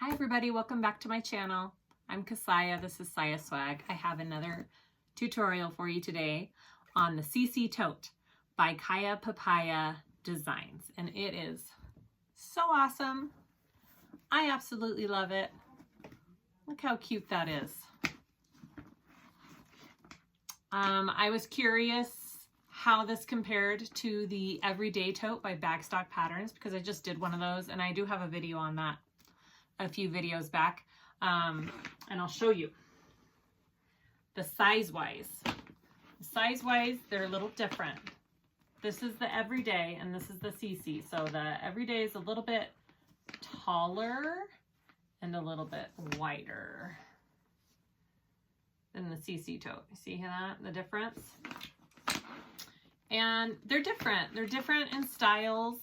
Hi everybody, welcome back to my channel. I'm Kassiah, this is SiahSwag. I have another tutorial for you today on the Cici Tote by Papaya Designs. And it is so awesome. I absolutely love it. Look how cute that is. I was curious how this compared to the Everyday Tote by Bagstock Patterns because I just did one of those and I do have a video on that a few videos back, and I'll show you the size-wise. Size-wise, they're a little different. This is the Everyday and this is the Cici. So the Everyday is a little bit taller and a little bit wider than the Cici Tote. You see that, the difference? And they're different. They're different in styles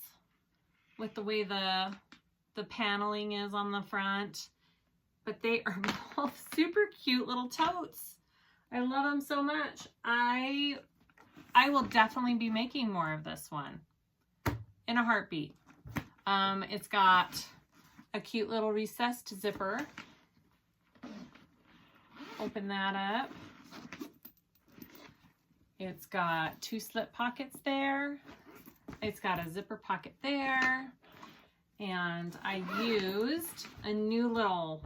with the way the paneling is on the front, but they are both super cute little totes. I love them so much. I will definitely be making more of this one in a heartbeat. It's got a cute little recessed zipper. Open that up. It's got 2 slip pockets there. It's got a zipper pocket there. And I used a new little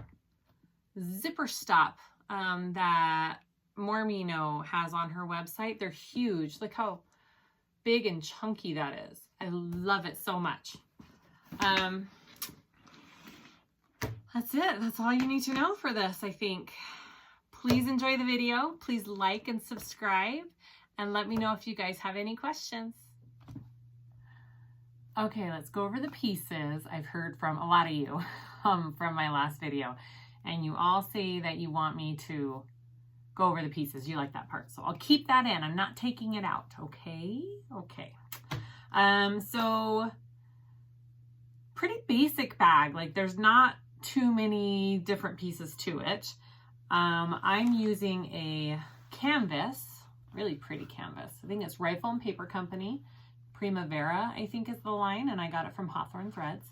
zipper stop that Mormino has on her website. They're huge. Look how big and chunky that is. I love it so much. That's it. That's all you need to know for this, I think. Please enjoy the video. Please like and subscribe. And let me know if you guys have any questions. Okay, let's go over the pieces. I've heard from a lot of you from my last video. And you all say that you want me to go over the pieces. You like that part. So I'll keep that in. I'm not taking it out. Okay? Okay. So pretty basic bag. Like there's not too many different pieces to it. I'm using a canvas. Really pretty canvas. I think it's Rifle and Paper Company. Primavera, I think is the line, and I got it from Hawthorne Threads.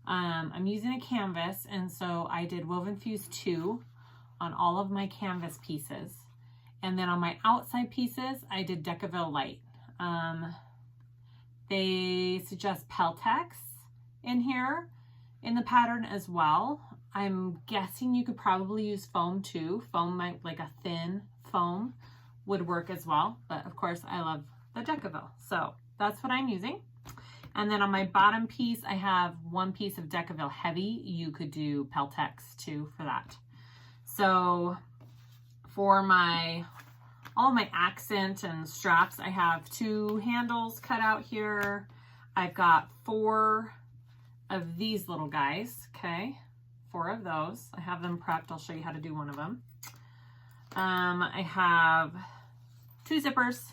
I'm using a canvas, and so I did wovenfuse 2 on all of my canvas pieces. And then on my outside pieces, I did decovil light. They suggest Peltex in here in the pattern as well. I'm guessing you could probably use foam too. Foam, like a thin foam, would work as well. But of course, I love the decovil. So that's what I'm using. And then on my bottom piece, I have 1 piece of decovil heavy. You could do Peltex too for that. So for all my accent and straps, I have 2 handles cut out here. I've got 4 of these little guys, okay? 4 of those. I have them prepped. I'll show you how to do one of them. I have 2 zippers.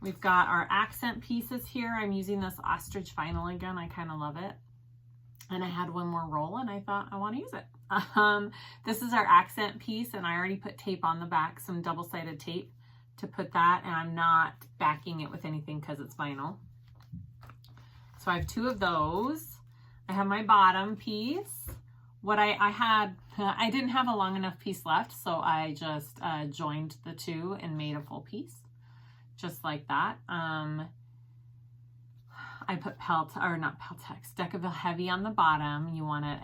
We've got our accent pieces here. I'm using this ostrich vinyl again. I kind of love it. And I had 1 more roll and I thought I want to use it. This is our accent piece and I already put tape on the back, some double-sided tape to put that, and I'm not backing it with anything because it's vinyl. So I have 2 of those. I have my bottom piece. What I didn't have a long enough piece left, so I just joined the 2 and made a full piece. Just like that. I put decovil heavy on the bottom. You want it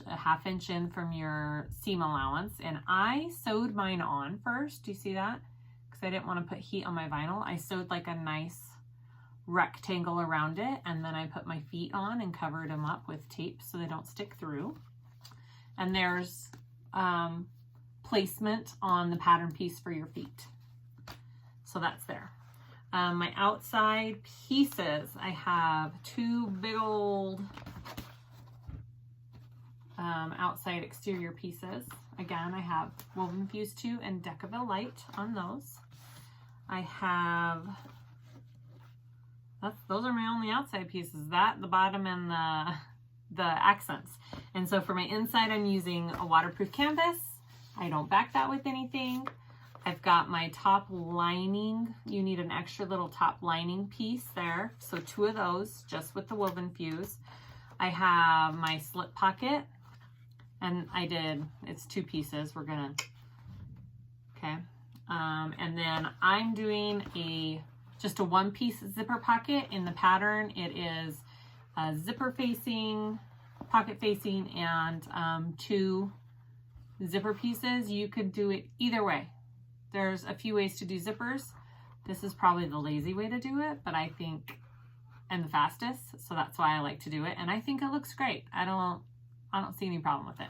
a half inch in from your seam allowance. And I sewed mine on first. Do you see that? Because I didn't want to put heat on my vinyl. I sewed like a nice rectangle around it. And then I put my feet on and covered them up with tape so they don't stick through. And there's placement on the pattern piece for your feet. So that's there. My outside pieces, I have 2 big old outside exterior pieces. Again, I have wovenfuse 2 and decovil light on those. I have, those are my only outside pieces. That, the bottom, and the accents. And so for my inside, I'm using a waterproof canvas. I don't back that with anything. I've got my top lining. You need an extra little top lining piece there. So 2 of those just with the wovenfuse. I have my slip pocket, and it's 2 pieces. We're gonna, okay. And then I'm doing just a 1-piece zipper pocket in the pattern. It is a zipper facing, pocket facing, and 2 zipper pieces. You could do it either way. There's a few ways to do zippers. This is probably the lazy way to do it, but I think, and the fastest, so that's why I like to do it. And I think it looks great. I don't see any problem with it.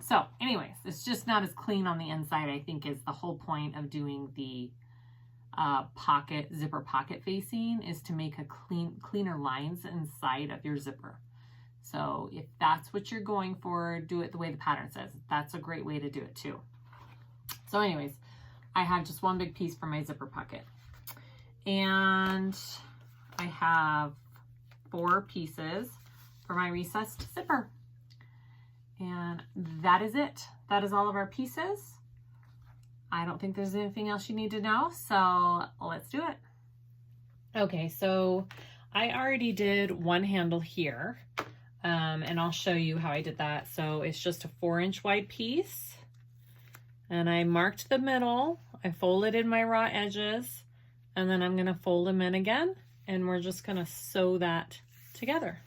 So anyways, it's just not as clean on the inside, I think, is the whole point of doing the zipper pocket facing, is to make a cleaner lines inside of your zipper. So if that's what you're going for, do it the way the pattern says. That's a great way to do it too. So anyways, I have just 1 big piece for my zipper pocket. And I have 4 pieces for my recessed zipper. And that is it. That is all of our pieces. I don't think there's anything else you need to know, so let's do it. Okay, so I already did 1 handle here, and I'll show you how I did that. So it's just a 4-inch wide piece, and I marked the middle. I folded in my raw edges, and then I'm gonna fold them in again, and we're just gonna sew that together.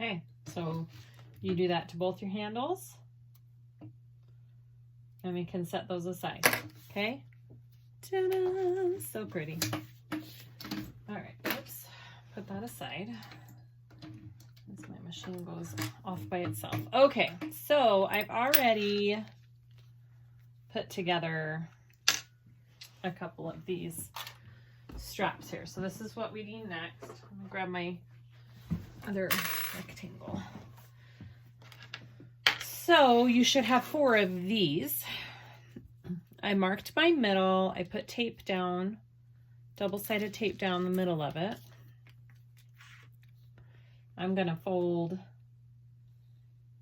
Okay, so you do that to both your handles, and we can set those aside, okay? Ta-da! So pretty. All right, oops, put that aside as my machine goes off by itself. Okay, so I've already put together a couple of these straps here. So this is what we need next. I'm gonna grab my other rectangle. So you should have 4 of these. I marked my middle. I put tape down, double-sided tape down the middle of it. I'm gonna fold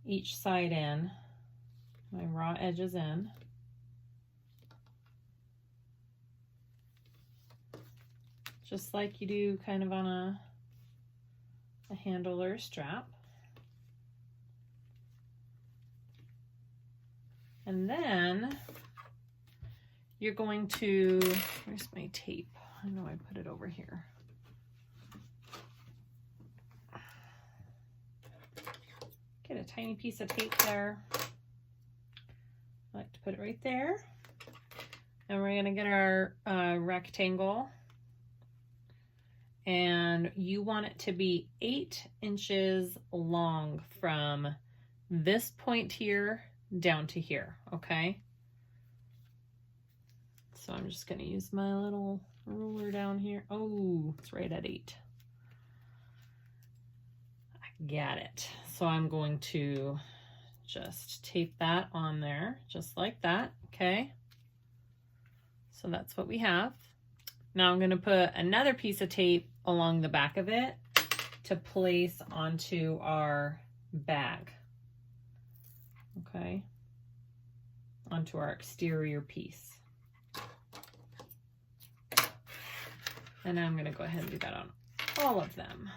each side in, my raw edges in. Just like you do kind of on a handle or a strap. And then you're going to, where's my tape? I know I put it over here. Get a tiny piece of tape there. I like to put it right there. And we're gonna get our rectangle. And you want it to be 8 inches long from this point here down to here, okay? So I'm just gonna use my little ruler down here. Oh, it's right at 8. I got it. So I'm going to just tape that on there, just like that, okay? So that's what we have. Now I'm gonna put another piece of tape along the back of it to place onto our bag, okay? Onto our exterior piece. And I'm gonna go ahead and do that on all of them.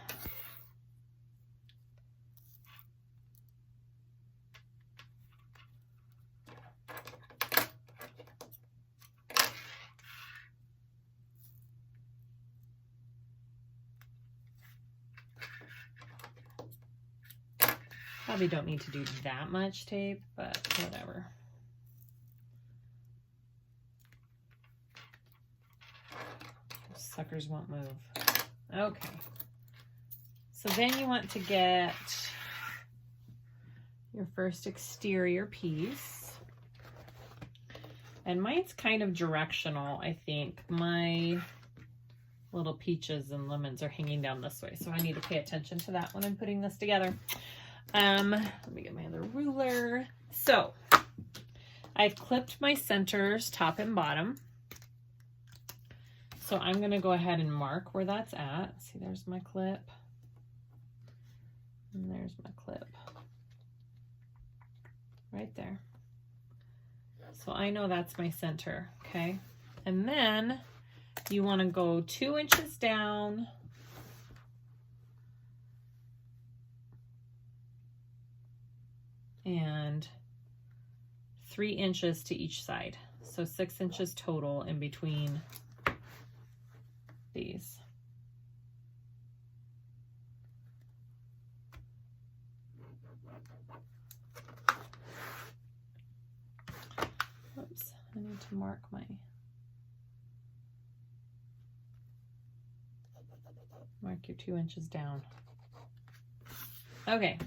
Probably don't need to do that much tape, but whatever. Those suckers won't move. Okay. So then you want to get your first exterior piece. And mine's kind of directional, I think. My little peaches and lemons are hanging down this way, so I need to pay attention to that when I'm putting this together. Let me get my other ruler. So I've clipped my centers top and bottom. So I'm going to go ahead and mark where that's at. See, there's my clip. And there's my clip. Right there. So I know that's my center, okay? And then you want to go 2 inches down and 3 inches to each side. So 6 inches total in between these. Oops, I need to mark your 2 inches down. Okay,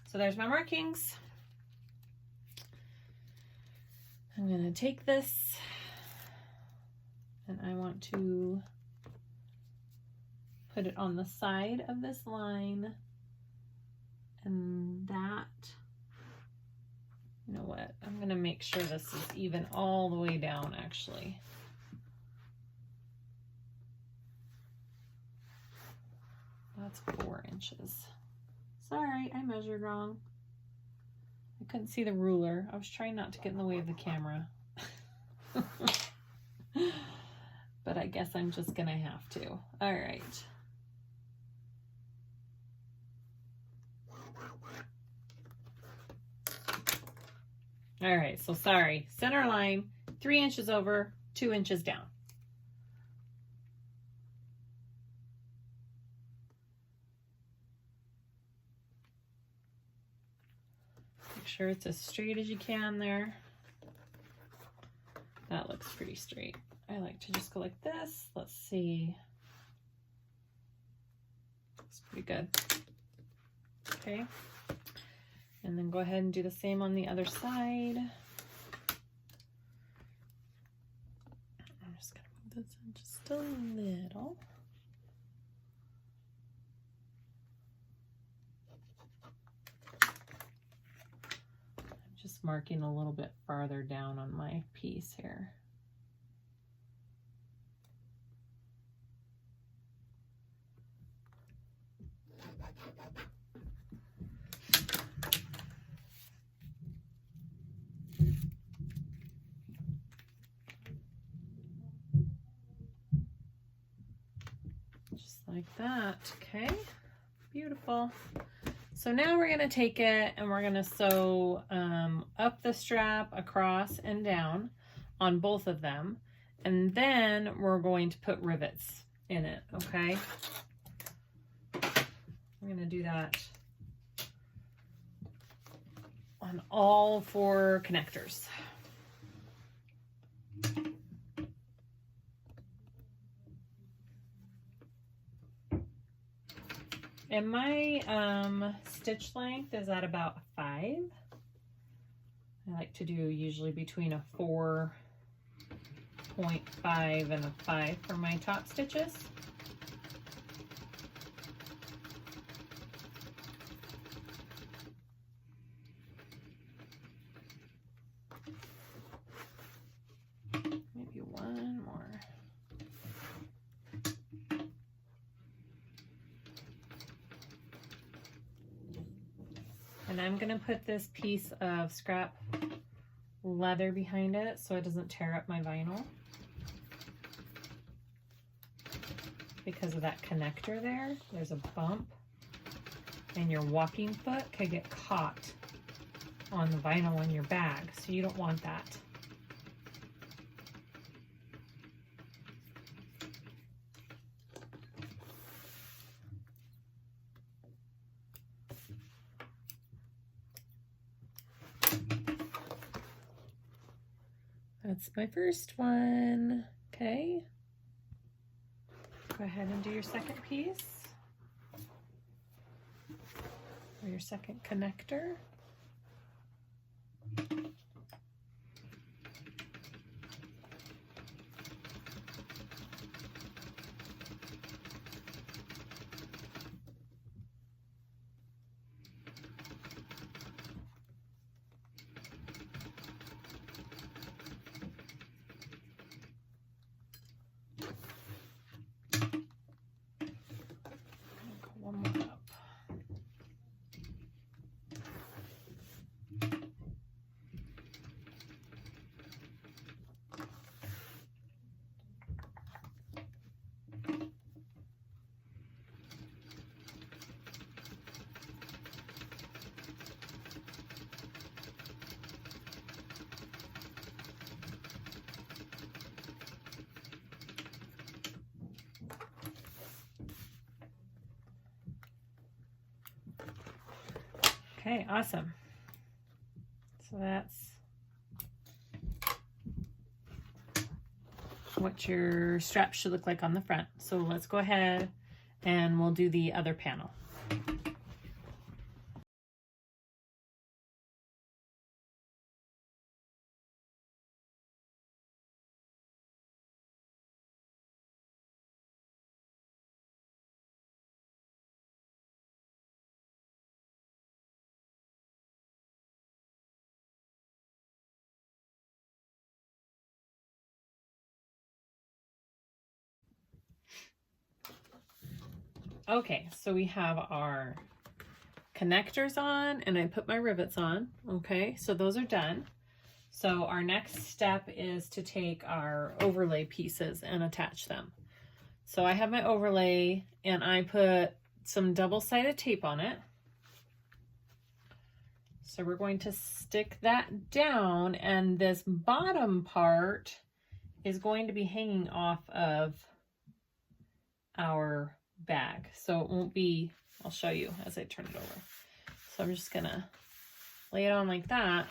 so there's my markings. I'm gonna take this and I want to put it on the side of this line, and that, you know what, I'm gonna make sure this is even all the way down actually. That's 4 inches. Sorry, I measured wrong. I couldn't see the ruler. I was trying not to get in the way of the camera. But I guess I'm just gonna have to. All right. All right, so sorry. Center line, 3 inches over, 2 inches down. Make sure it's as straight as you can there. That looks pretty straight. I like to just go like this. Let's see. Looks pretty good. Okay. And then go ahead and do the same on the other side. I'm just gonna move this in just a little. I'm just marking a little bit farther down on my piece here. Like that. Okay, beautiful. So now we're going to take it and we're going to sew up the strap across and down on both of them, and then we're going to put rivets in it. Okay, we're going to do that on all 4 connectors. And my stitch length is at about 5. I like to do usually between a 4.5 and a 5 for my top stitches. Maybe one more. And I'm gonna put this piece of scrap leather behind it so it doesn't tear up my vinyl. Because of that connector there, there's a bump and your walking foot could get caught on the vinyl in your bag, so you don't want that. That's my first one. Okay. Go ahead and do your second piece. Or your second connector. One more up. Okay, awesome. So that's what your strap should look like on the front. So let's go ahead and we'll do the other panel. Okay, so we have our connectors on and I put my rivets on. Okay, so those are done. So our next step is to take our overlay pieces and attach them. So I have my overlay and I put some double-sided tape on it. So we're going to stick that down, and this bottom part is going to be hanging off of our bag. So it won't be, I'll show you as I turn it over. So I'm just gonna lay it on like that.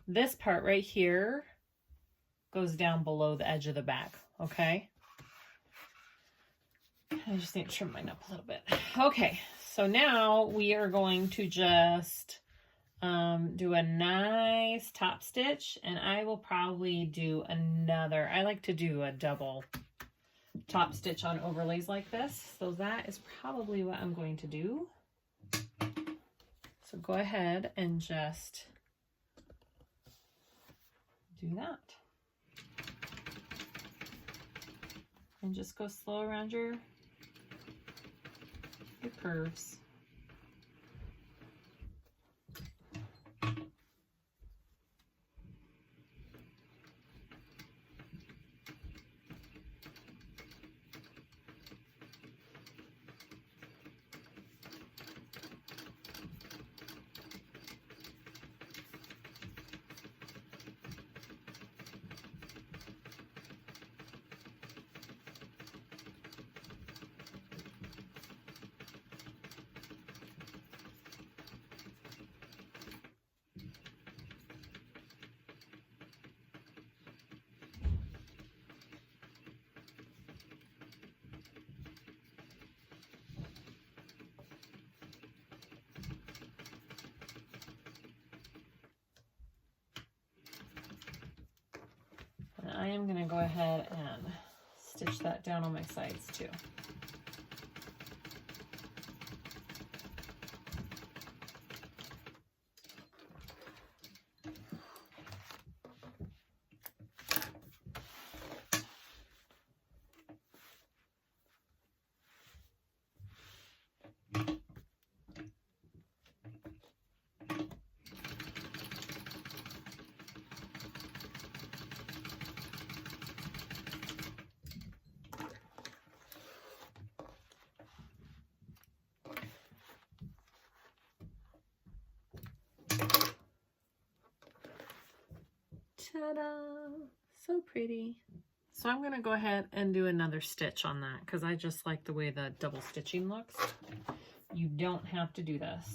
This part right here goes down below the edge of the bag, okay? I just need to trim mine up a little bit. Okay, so now we are going to just do a nice top stitch, and I will probably do another, I like to do a double top stitch on overlays like this. So that is probably what I'm going to do. So go ahead and just do that. And just go slow around your curves. I am going to go ahead and stitch that down on my sides too. Ta-da! So pretty. So I'm going to go ahead and do another stitch on that because I just like the way the double stitching looks. You don't have to do this.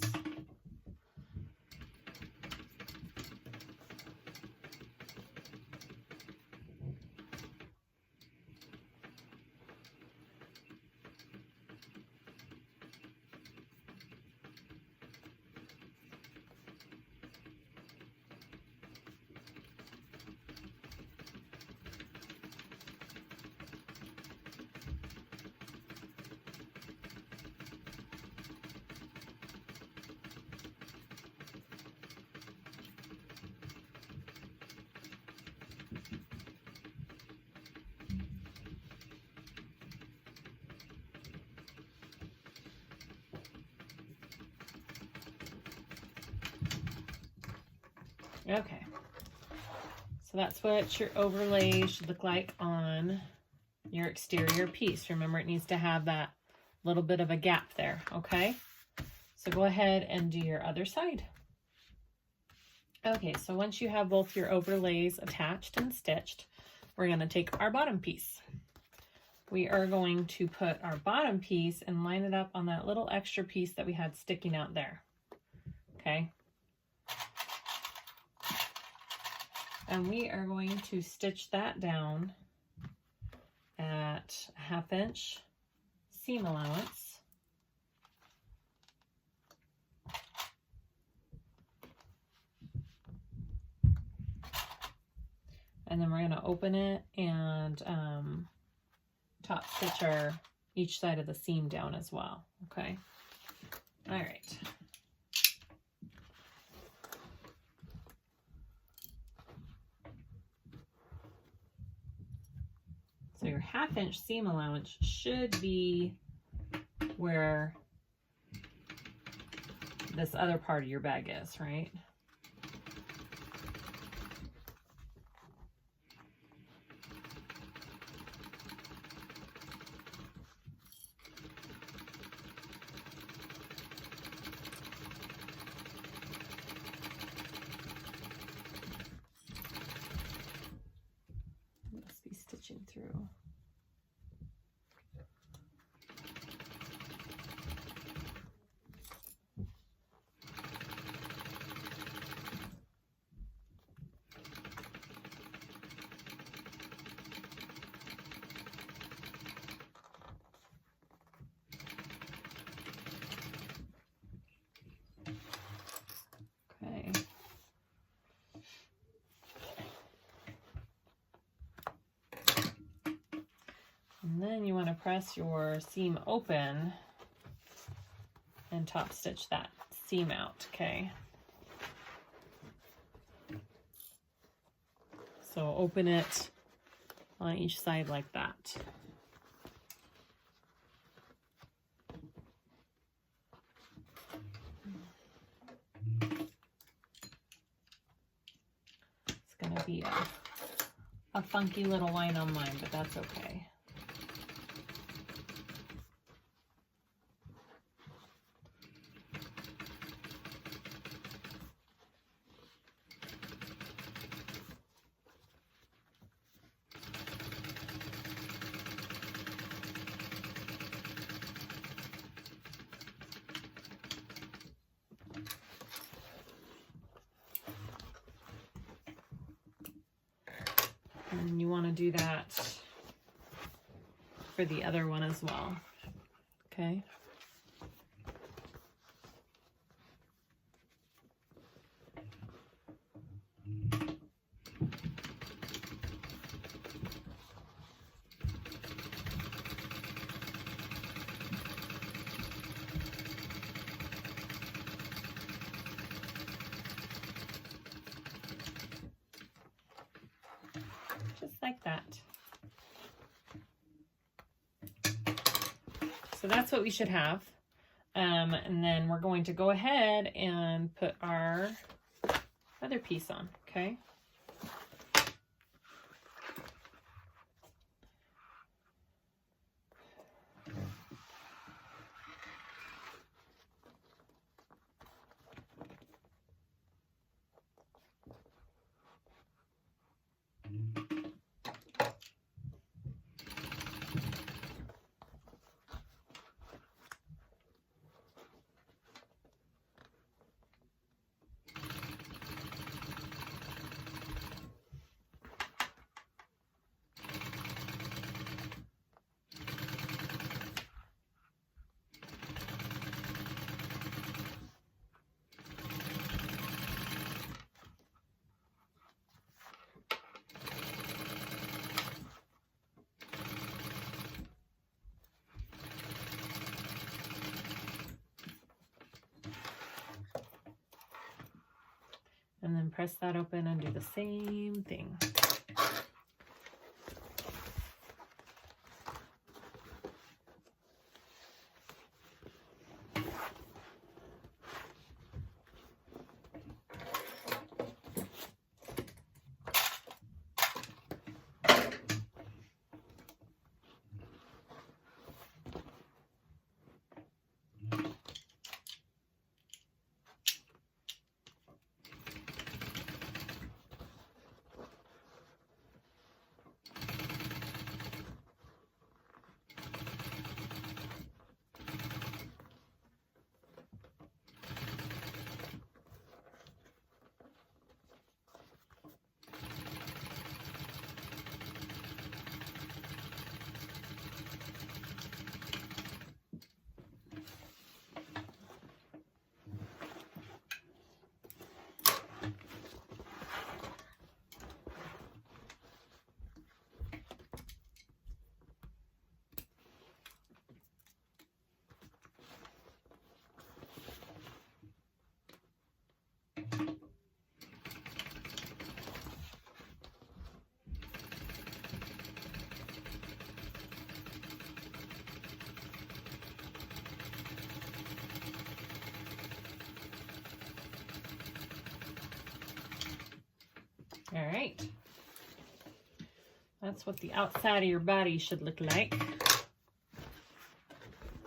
Okay, so that's what your overlay should look like on your exterior piece. Remember, it needs to have that little bit of a gap there, okay? So go ahead and do your other side. Okay, so once you have both your overlays attached and stitched, we're going to take our bottom piece. We are going to put our bottom piece and line it up on that little extra piece that we had sticking out there, okay? And we are going to stitch that down at a 1/2 inch seam allowance. And then we're going to open it and top stitch each side of the seam down as well, okay? All right. So your 1/2 inch seam allowance should be where this other part of your bag is, right? Must be stitching through. Okay. And then you want to press your seam open and top stitch that seam out, okay? So open it on each side like that. It's gonna be a funky little line on mine, but that's okay. And you want to do that for the other one as well, okay? Just like that. So that's what we should have. And then we're going to go ahead and put our other piece on, okay? And then press that open and do the same thing. All right. That's what the outside of your body should look like.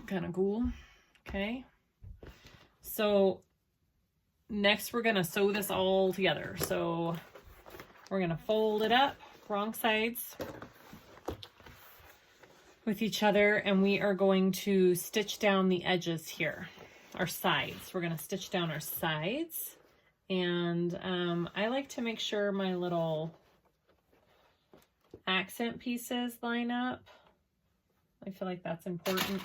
Kind of cool. Okay. So next we're going to sew this all together. So we're going to fold it up, wrong sides with each other, and we are going to stitch down the edges here, our sides. We're going to stitch down our sides. And I like to make sure my little accent pieces line up. I feel like that's important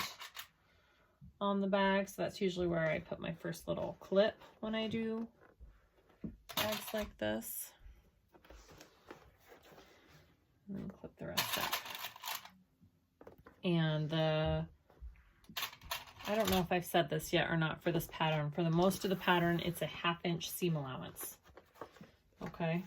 on the bag. So that's usually where I put my first little clip when I do bags like this. And then clip the rest up. And I don't know if I've said this yet or not for this pattern. For the most of the pattern, it's a 1/2 inch seam allowance. Okay.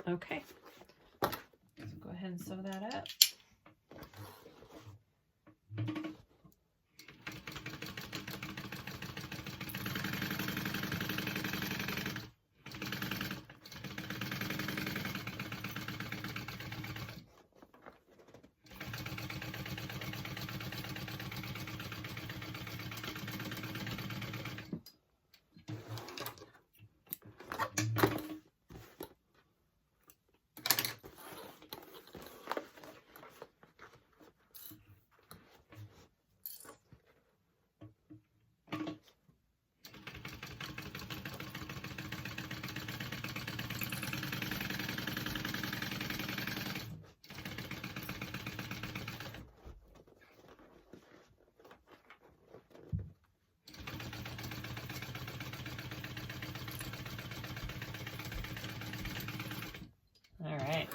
Okay, so go ahead and sew that up. All right.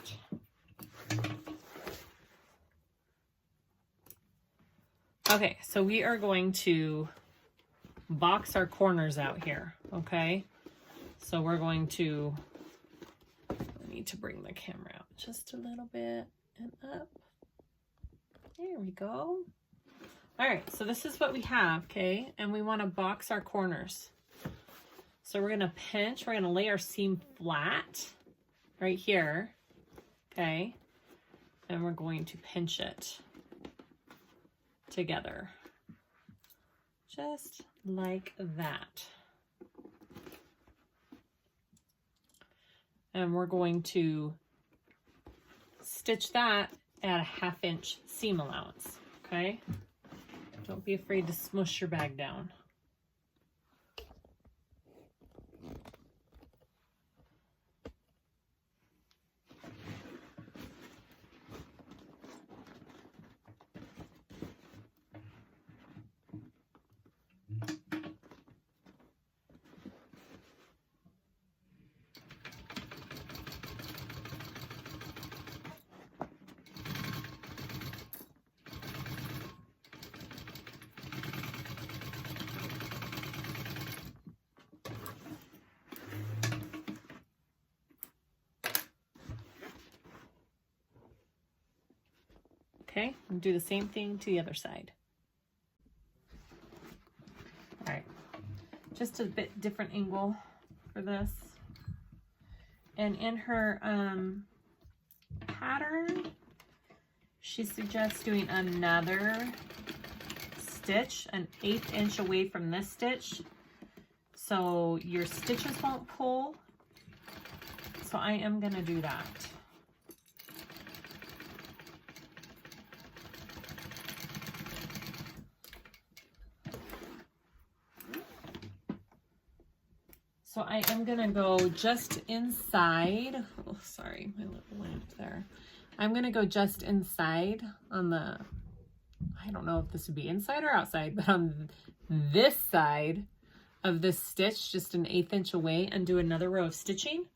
Okay, so we are going to box our corners out here, okay? So we're going to, I need to bring the camera out just a little bit and up. There we go. All right, so this is what we have, okay? And we want to box our corners. So we're going to pinch, we're going to lay our seam flat right here, okay? And we're going to pinch it together, just like that. And we're going to stitch that at a 1/2 inch seam allowance, okay? Don't be afraid to smush your bag down. Okay, and do the same thing to the other side. All right, just a bit different angle for this. And in her pattern, she suggests doing another stitch, an 1/8 inch away from this stitch, so your stitches won't pull. So I am gonna do that. So I am gonna go just inside. Oh, sorry, my little lamp there. I'm gonna go just inside on the, I don't know if this would be inside or outside, but on this side of this stitch, just an 1/8 inch away, and do another row of stitching.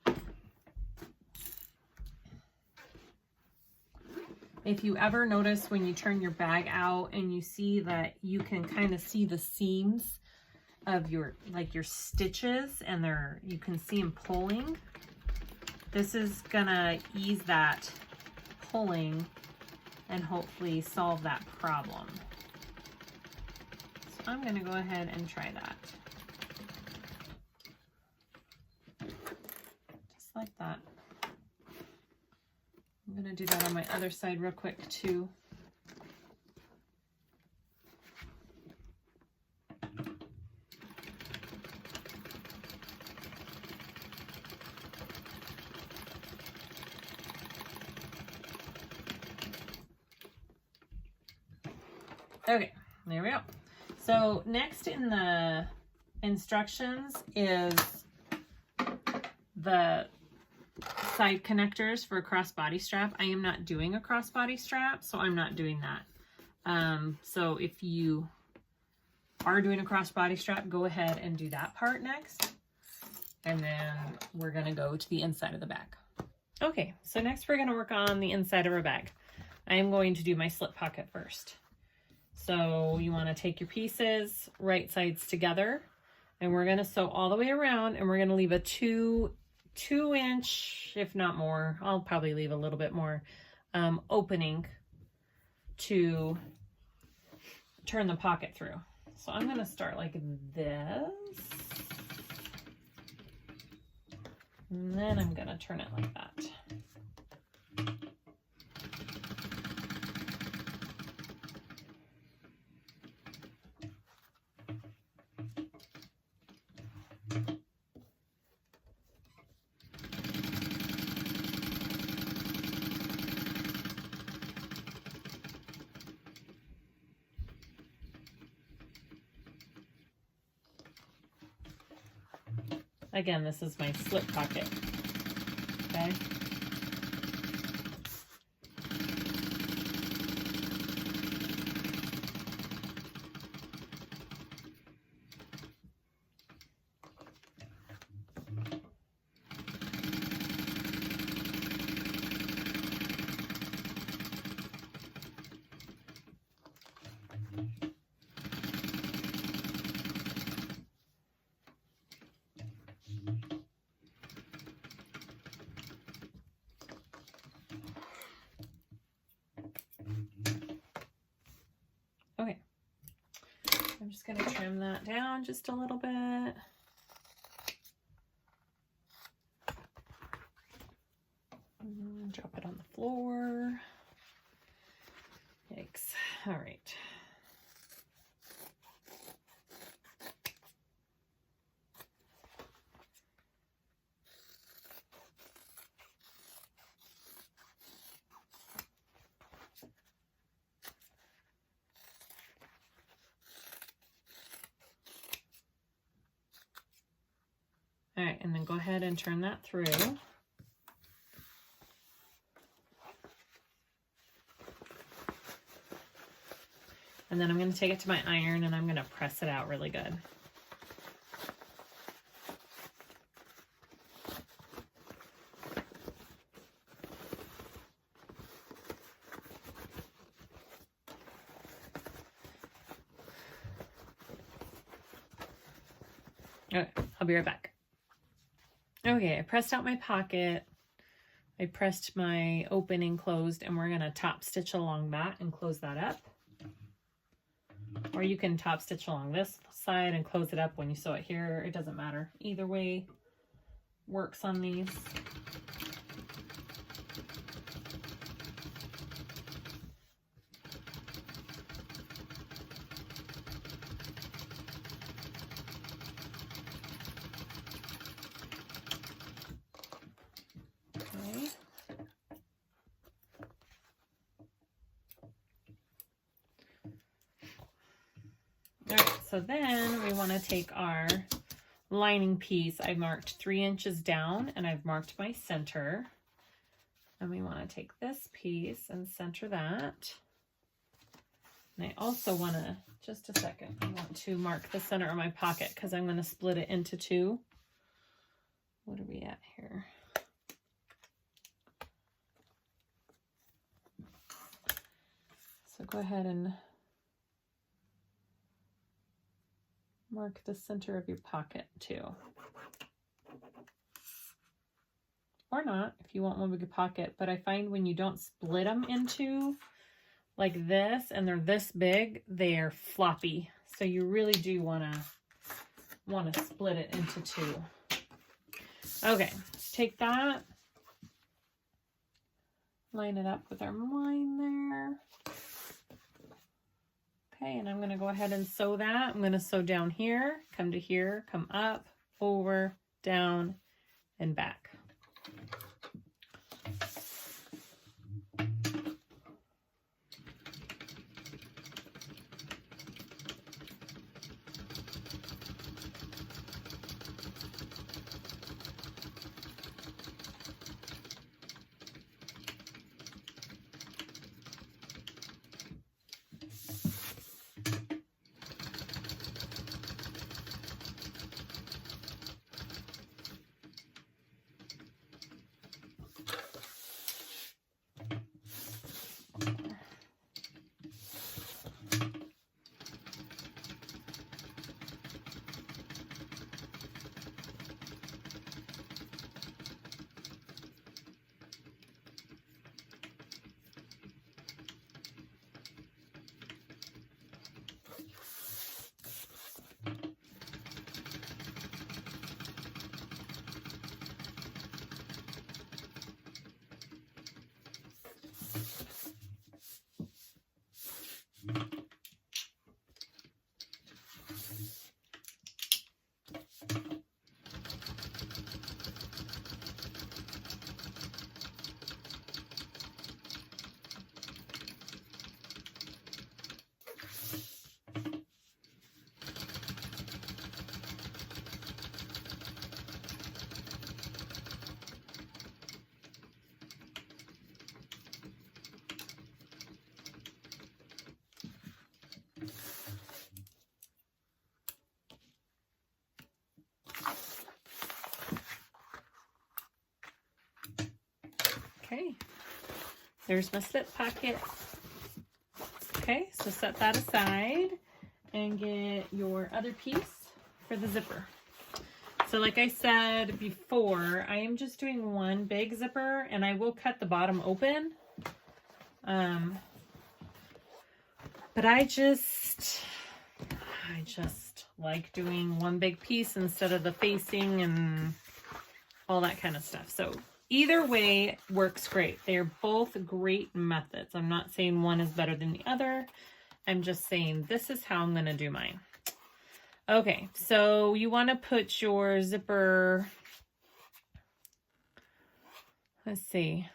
If you ever notice when you turn your bag out and you see that you can kind of see the seams of your, like your stitches, and you can see them pulling, this is gonna ease that pulling and hopefully solve that problem. So I'm gonna go ahead and try that. Just like that. I'm gonna do that on my other side real quick too. Okay, there we go. So next in the instructions is the side connectors for a crossbody strap. I am not doing a crossbody strap, so I'm not doing that. So if you are doing a crossbody strap, go ahead and do that part next. And then we're gonna go to the inside of the bag. Okay, so next we're gonna work on the inside of our bag. I am going to do my slip pocket first. So you wanna take your pieces, right sides together, and we're gonna sew all the way around, and we're gonna leave a two inch, if not more, I'll probably leave a little bit more, opening to turn the pocket through. So I'm gonna start like this, and then I'm gonna turn it like that. Again, this is my slip pocket, okay? Okay, I'm just going to trim that down just a little bit. And drop it on the floor. Yikes. All right. All right, and then go ahead and turn that through. And then I'm going to take it to my iron and I'm going to press it out really good. Okay, I'll be right back. Okay, I pressed out my pocket. I pressed my opening closed, and we're going to top stitch along that and close that up. Or you can top stitch along this side and close it up when you sew it here. It doesn't matter. Either way works on these. So then we want to take our lining piece. I marked 3 inches down and I've marked my center. And we want to take this piece and center that. And I also want to, just a second, I want to mark the center of my pocket because I'm going to split it into 2. What are we at here? So go ahead and mark the center of your pocket too. Or not, if you want one big pocket. But I find when you don't split them into like this and they're this big, they're floppy. So you really do want to split it into two. Okay, let's take that, line it up with our line there. Okay, and I'm going to go ahead and sew that. I'm going to sew down here, come up, over, down, and back. Okay, there's my slip pocket. Okay, so set that aside and get your other piece for the zipper. So like I said before, I am just doing one big zipper and I will cut the bottom open. But I just like doing one big piece instead of the facing and all that kind of stuff. So either way works great. They're both great methods. I'm not saying one is better than the other. I'm just saying this is how I'm going to do mine. Okay, so you want to put your zipper, let's see,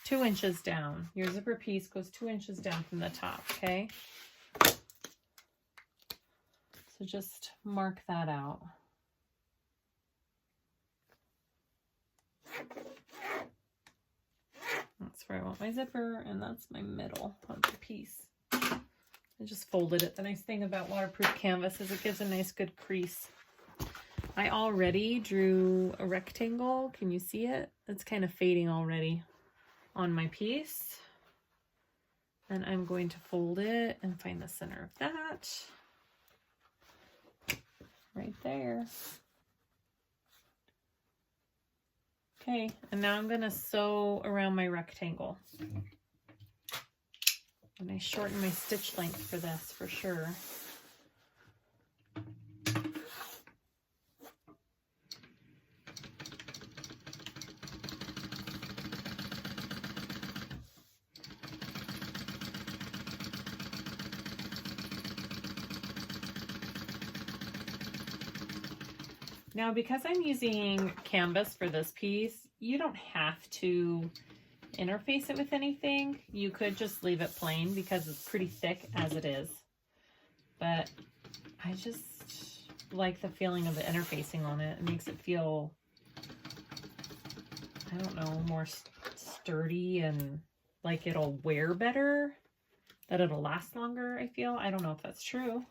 2 inches down. Your zipper piece goes 2 inches down from the top, okay? So just mark that out. That's where I want my zipper, and that's my middle of the piece. I just folded it. The nice thing about waterproof canvas is it gives a nice good crease. I already drew a rectangle. Can you see it? It's kind of fading already on my piece. And I'm going to fold it and find the center of that. Right there. Okay, and now I'm going to sew around my rectangle. And I shorten my stitch length for this for sure. Now, because I'm using canvas for this piece, you don't have to interface it with anything. You could just leave it plain because it's pretty thick as it is. But I just like the feeling of the interfacing on it. It makes it feel, I don't know, more sturdy and like it'll wear better, that it'll last longer, I feel. I don't know if that's true.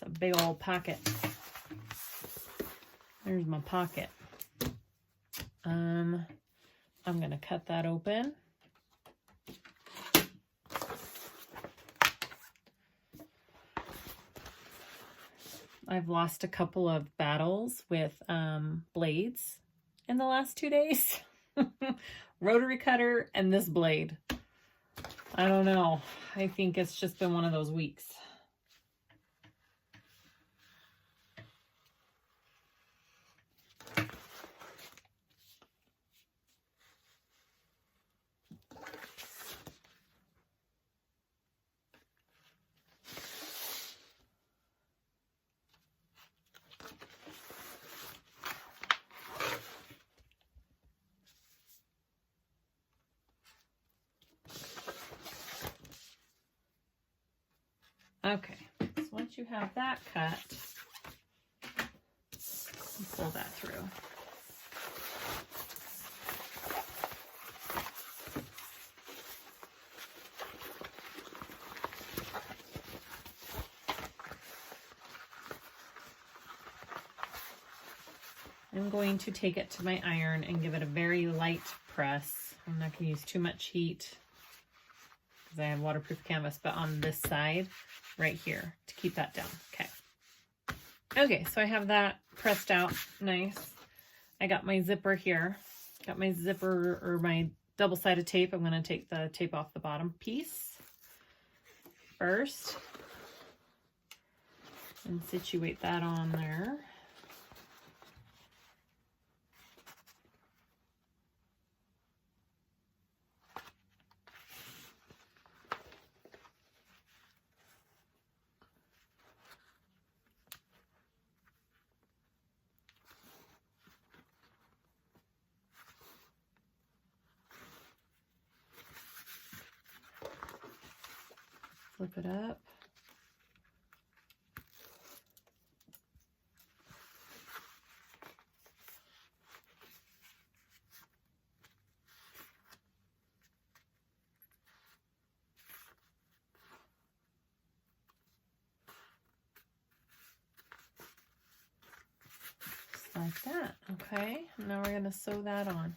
a big old pocket. There's my pocket. I'm gonna cut that open. I've lost a couple of battles with blades in the last 2 days. Rotary cutter and this blade. I don't know. I think it's just been one of those weeks. Okay, so once you have that cut, you pull that through. I'm going to take it to my iron and give it a very light press. I'm not going to use too much heat because I have waterproof canvas, but on this side, right here, to keep that down. Okay. Okay, so I have that pressed out nice. I got my zipper here. Got my zipper or my double-sided tape. I'm going to take the tape off the bottom piece first and situate that on there. Flip it up. Just like that. Okay, now we're going to sew that on.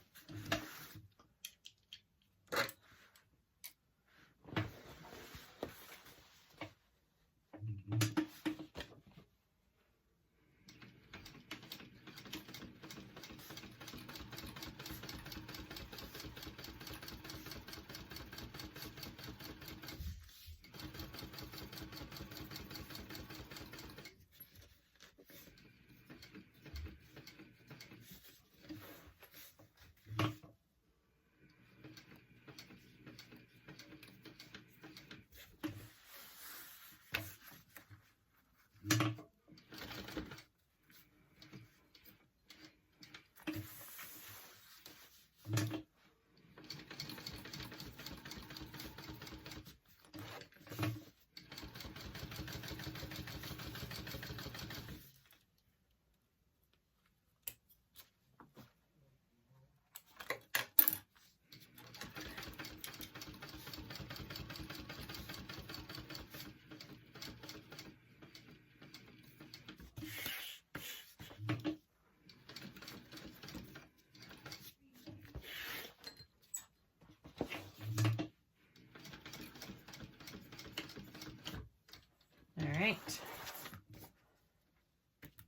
All right.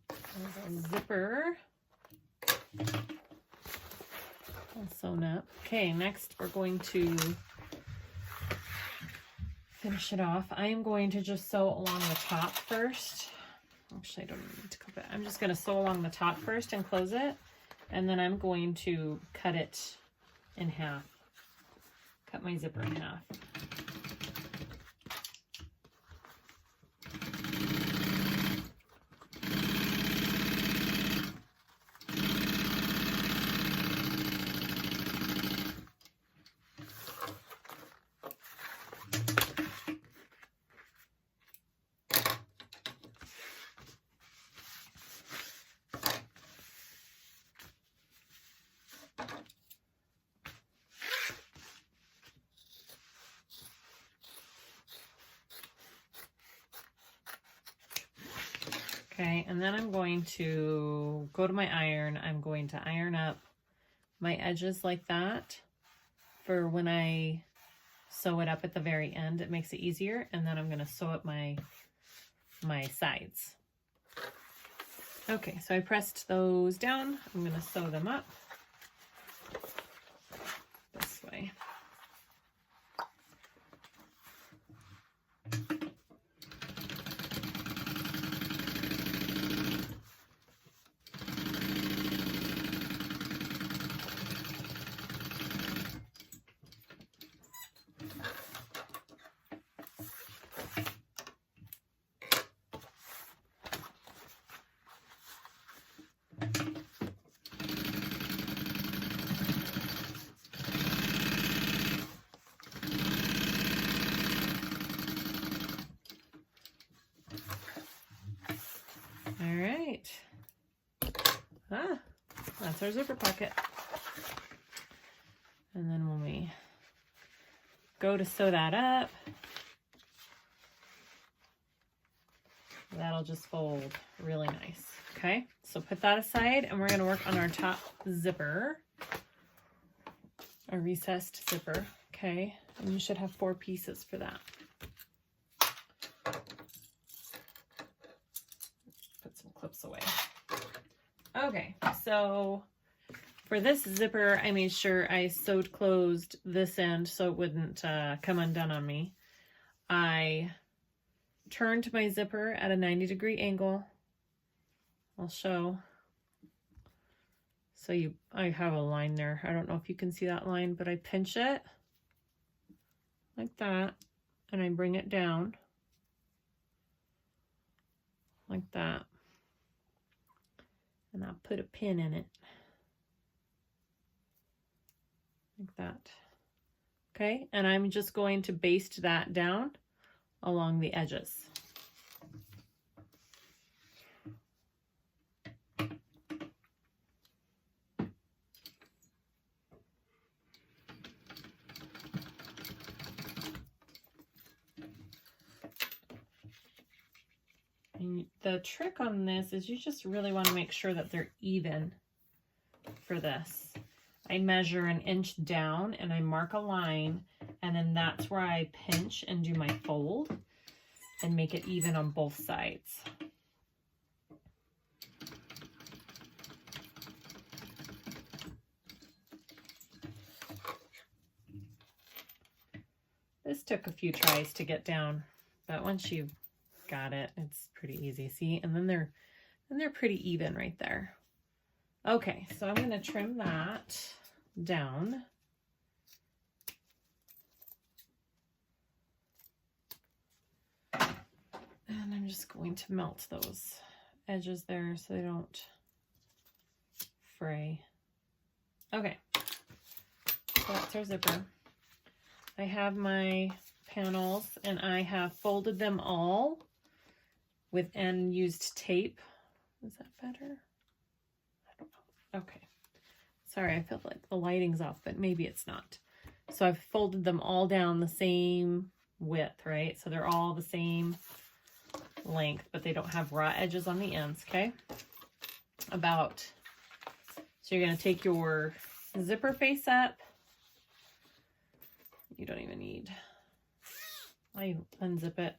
There's our zipper. All sewn up. Okay, next we're going to finish it off. I am going to just sew along the top first. Actually, I don't need to clip it. I'm just going to sew along the top first and close it. And then I'm going to cut it in half. Cut my zipper in half. Okay, and then I'm going to go to my iron. I'm going to iron up my edges like that for when I sew it up at the very end. It makes it easier. And then I'm going to sew up my sides. Okay, so I pressed those down. I'm going to sew them up this way. All right. That's our zipper pocket. And then when we go to sew that up, that'll just fold really nice. Okay, so put that aside and we're going to work on our top zipper, a recessed zipper. Okay, and you should have 4 pieces for that. Put some clips away. Okay, so for this zipper, I made sure I sewed closed this end so it wouldn't come undone on me. I turned my zipper at a 90-degree angle. I'll show. So I have a line there. I don't know if you can see that line, but I pinch it like that, and I bring it down like that. And I'll put a pin in it. Like that. Okay, and I'm just going to baste that down along the edges. And the trick on this is you just really want to make sure that they're even for this. I measure 1 inch down and I mark a line, and then that's where I pinch and do my fold and make it even on both sides. This took a few tries to get down, but once you've got it, it's pretty easy. See, and then they're pretty even right there. Okay, so I'm going to trim that down. And I'm just going to melt those edges there so they don't fray. Okay, so that's our zipper. I have my panels and I have folded them all with and used tape. Is that better? I don't know. Okay. Sorry, I feel like the lighting's off, but maybe it's not. So I've folded them all down the same width, right? So they're all the same length, but they don't have raw edges on the ends, okay? So you're going to take your zipper face up. You don't even need, I unzip it.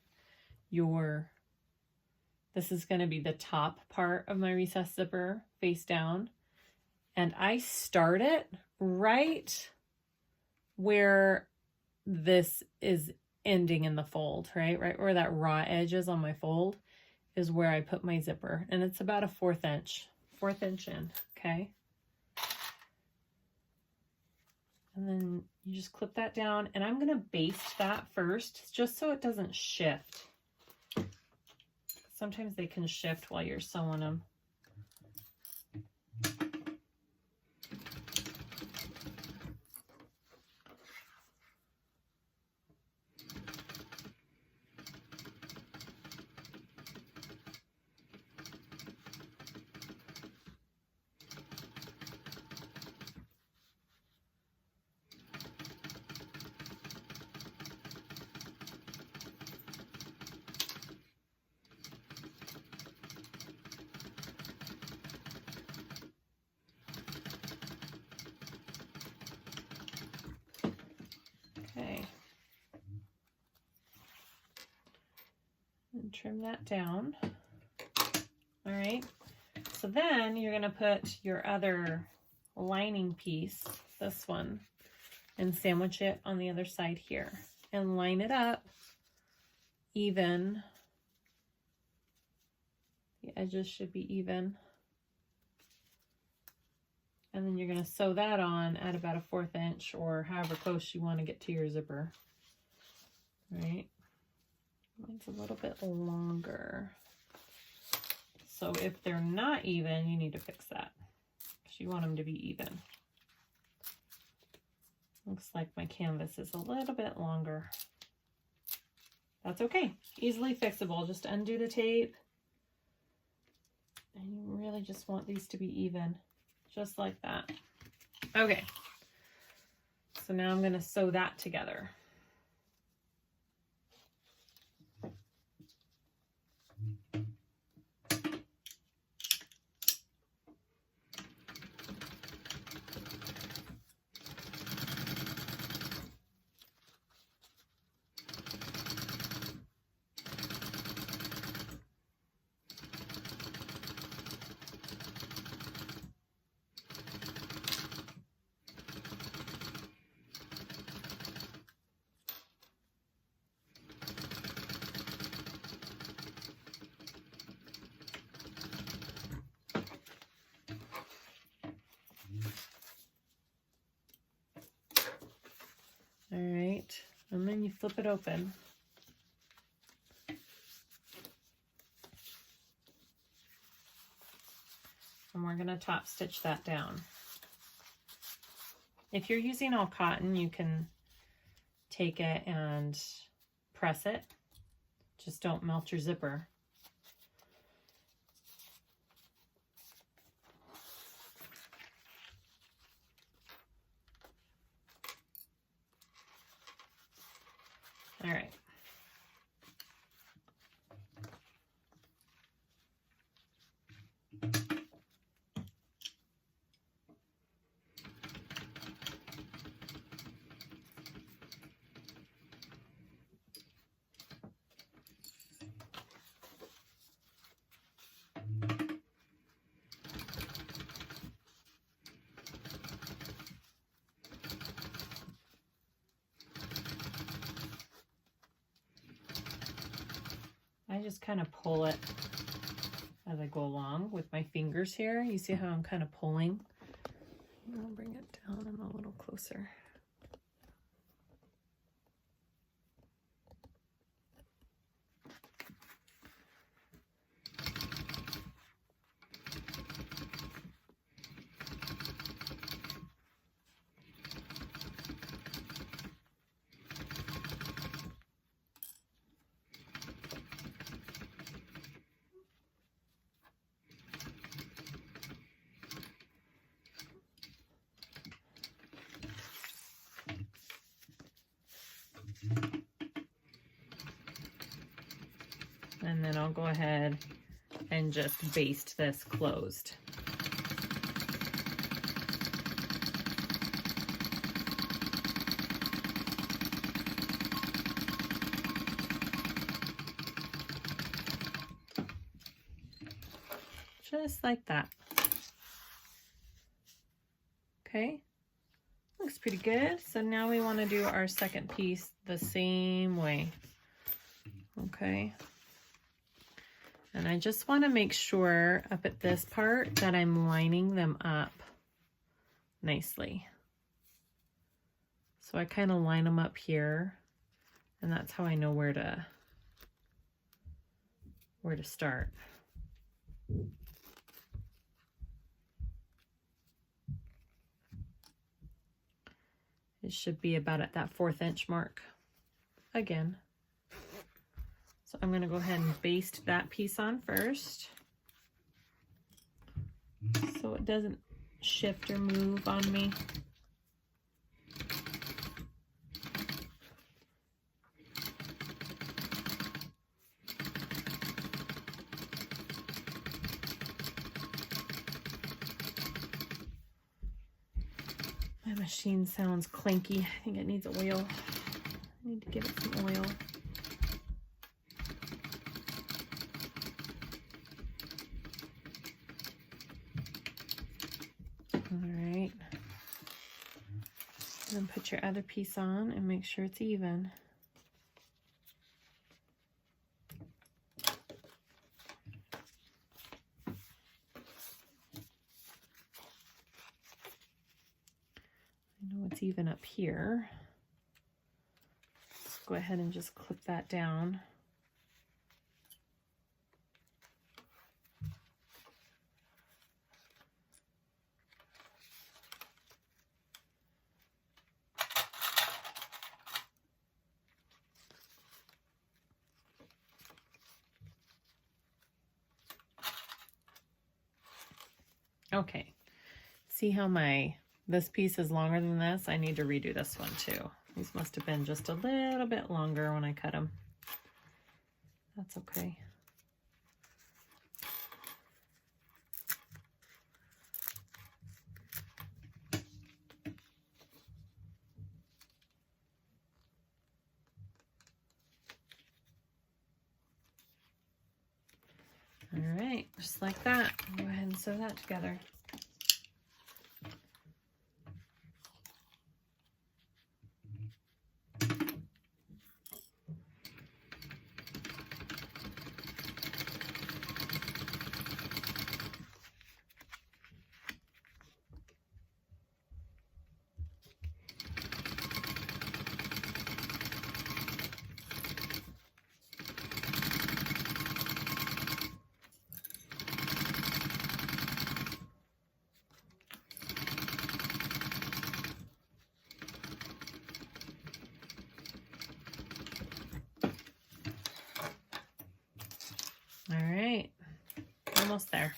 This is going to be the top part of my recessed zipper face down. And I start it right where this is ending in the fold, right? Right where that raw edge is on my fold is where I put my zipper. And it's about a 1/4 inch in, okay? And then you just clip that down, and I'm going to baste that first just so it doesn't shift. Sometimes they can shift while you're sewing them. trim that down. All right, so then you're gonna put your other lining piece, this one, and sandwich it on the other side here and line it up even. The edges should be even. And then you're gonna sew that on at about a 1/4 inch or however close you want to get to your zipper. Right? Mine's a little bit longer. So if they're not even, you need to fix that, because you want them to be even. Looks like my canvas is a little bit longer. That's okay, easily fixable. Just undo the tape. And you really just want these to be even, just like that. Okay, so now I'm gonna sew that together. All right, and then you flip it open. And we're gonna top stitch that down. If you're using all cotton, you can take it and press it. Just don't melt your zipper. All right. I just kind of pull it as I go along with my fingers here. You see how I'm kind of pulling? I'll bring it down and a little closer. And then I'll go ahead and just baste this closed. Just like that. Okay, looks pretty good. So now we want to do our second piece the same way. Okay. And I just want to make sure up at this part that I'm lining them up nicely. So I kind of line them up here, and that's how I know where to start. It should be about at that 4th inch mark again. So I'm going to go ahead and baste that piece on first, so it doesn't shift or move on me. My machine sounds clanky. I think it needs oil. I need to give it some oil. And then put your other piece on and make sure it's even. I know it's even up here. Let's go ahead and just clip that down. Okay, see how this piece is longer than this? I need to redo this one too. These must have been just a little bit longer when I cut them. That's okay. All right, just like that. Go ahead and sew that together. All right, almost there.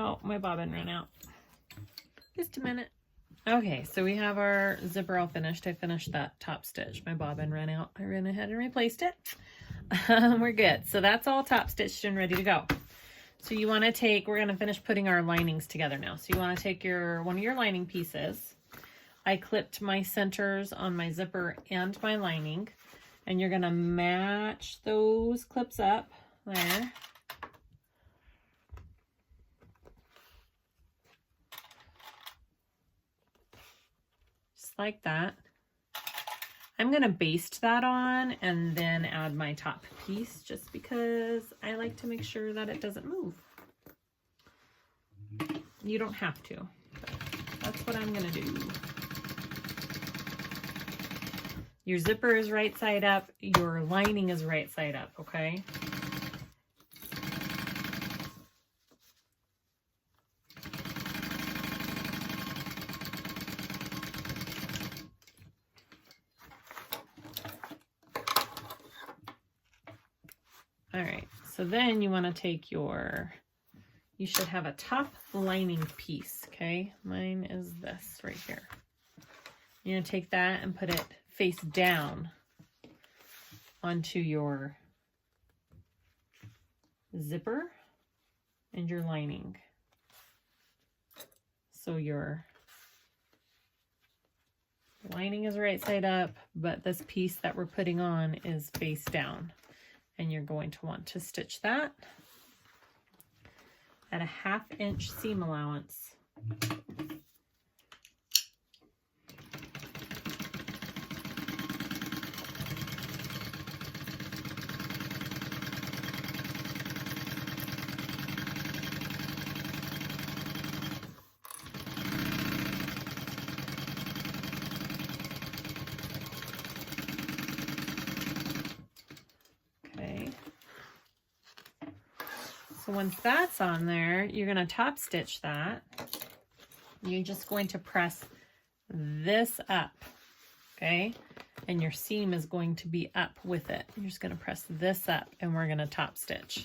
Oh, my bobbin ran out. Just a minute. Okay, so we have our zipper all finished. I finished that top stitch. My bobbin ran out. I ran ahead and replaced it. We're good. So that's all top stitched and ready to go. So you want to take, we're going to finish putting our linings together now. So you want to take one of your lining pieces. I clipped my centers on my zipper and my lining. And you're going to match those clips up there. Like that. I'm going to baste that on and then add my top piece just because I like to make sure that it doesn't move. You don't have to, but that's what I'm going to do. Your zipper is right side up, your lining is right side up, okay? All right, so then you want to take you should have a top lining piece, okay? Mine is this right here. You're going to take that and put it face down onto your zipper and your lining. So your The lining is right side up, but this piece that we're putting on is face down. And you're going to want to stitch that at a 1/2 inch seam allowance. So once that's on there, you're going to top stitch that. You're just going to press this up, okay? And your seam is going to be up with it. You're just going to press this up and we're going to top stitch.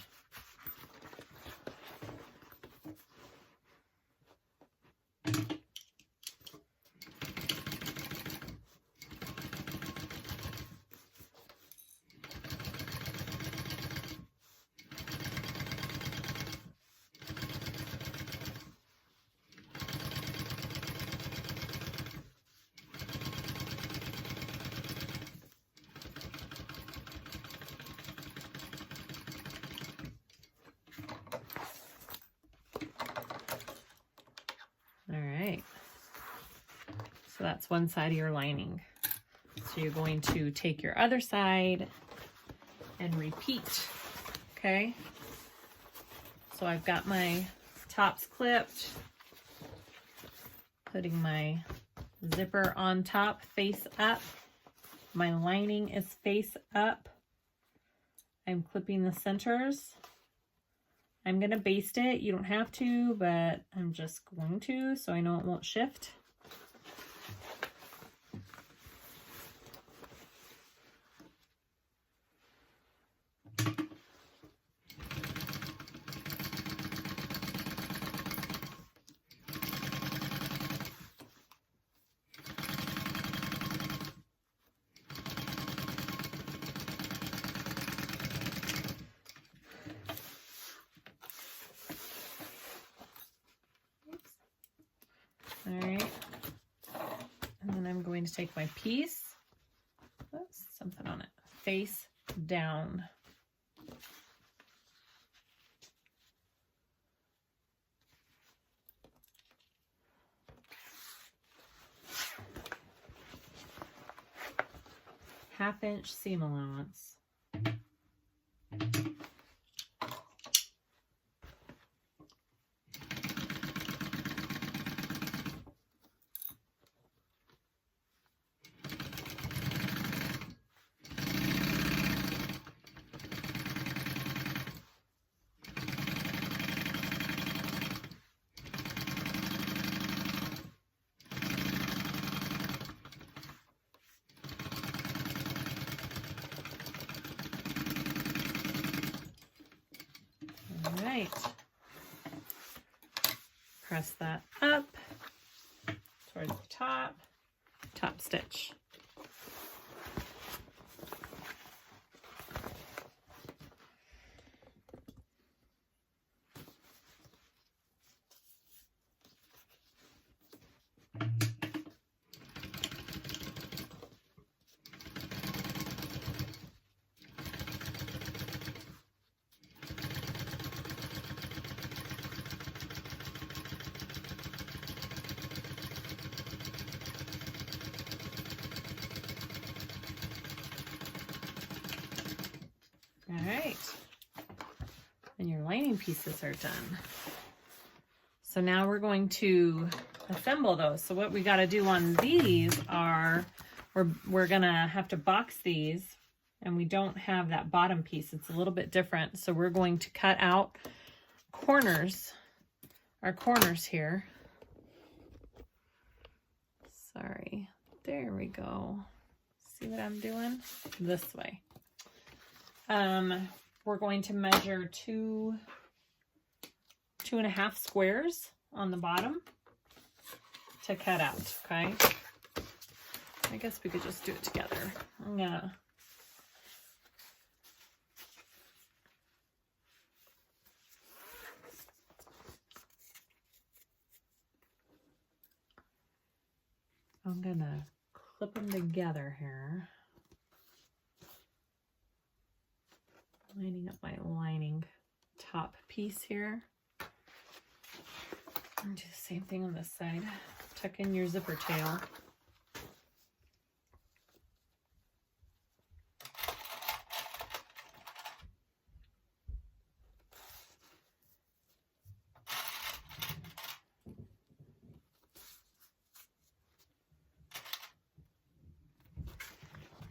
All right, so that's one side of your lining. So you're going to take your other side and repeat, okay? So I've got my tops clipped, putting my zipper on top, face up. My lining is face up. I'm clipping the centers. I'm going to baste it. You don't have to, but I'm just going to so I know it won't shift. All right, and then I'm going to take my piece, oops, something on it, face down. Half-inch seam allowance. Right, press that up towards the top, top stitch. All right, and your lining pieces are done. So now we're going to assemble those. So what we got to do on these are, we're gonna have to box these, and we don't have that bottom piece. It's a little bit different. So we're going to cut out corners, our corners here. Sorry, there we go. See what I'm doing? This way. We're going to measure 2.5 squares on the bottom to cut out, okay? I guess we could just do it together. I'm gonna clip them together here. Lining up my lining top piece here. And do the same thing on this side. Tuck in your zipper tail.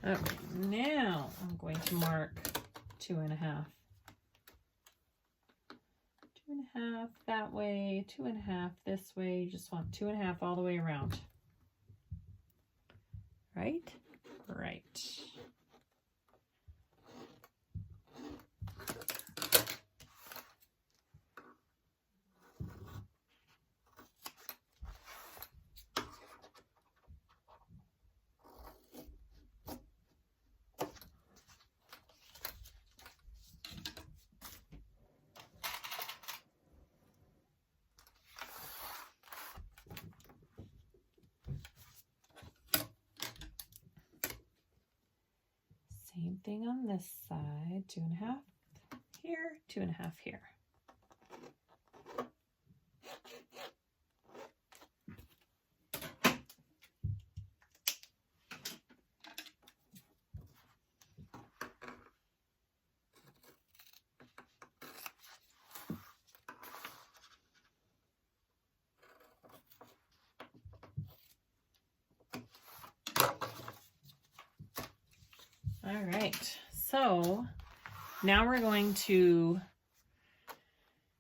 Okay, now I'm going to mark 2.5. 2.5 that way, 2.5 this way. You just want 2.5 all the way around. Right? Right. Same thing on this side, 2.5 here, 2.5 here. All right, so now we're going to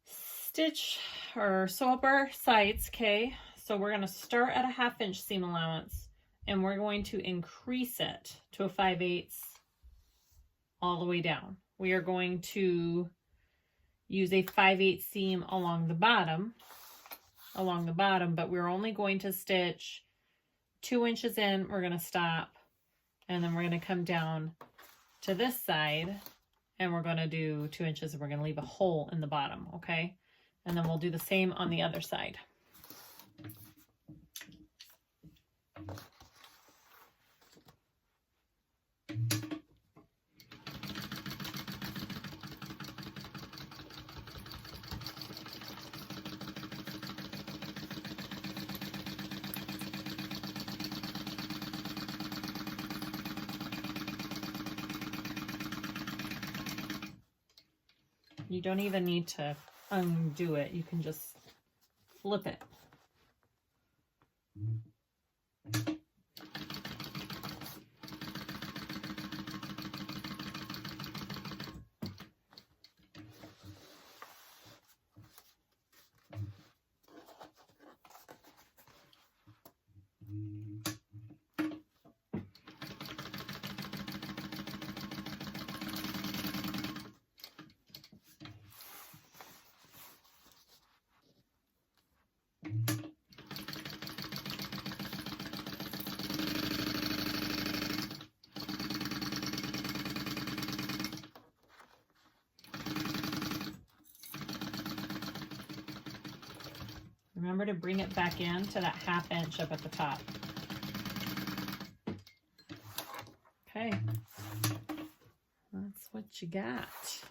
stitch or sew up our sides, okay? So we're gonna start at a 1/2 inch seam allowance and we're going to increase it to a 5/8 all the way down. We are going to use a 5/8 seam along the bottom, but we're only going to stitch 2 inches in, we're gonna stop, and then we're going to come down to this side and we're going to do 2 inches and we're going to leave a hole in the bottom, okay? And then we'll do the same on the other side. You don't even need to undo it. You can just flip it. Remember to bring it back in to that 1/2 inch up at the top. Okay, that's what you got.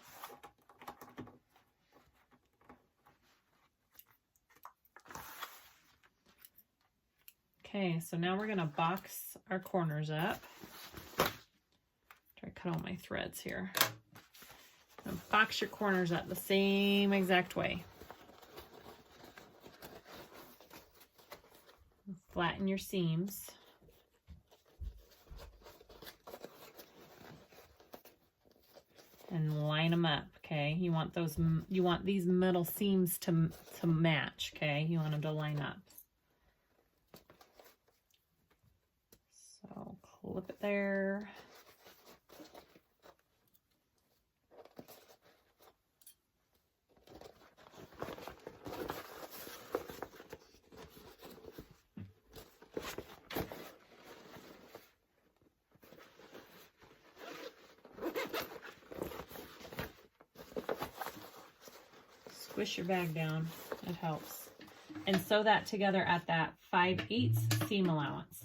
Okay, so now we're gonna box our corners up. Try to cut all my threads here. Now box your corners up the same exact way. Flatten your seams. And line them up, okay? You want these middle seams to match, okay? You want them to line up. So clip it there. Squish your bag down, it helps. And sew that together at that 5/8 seam allowance.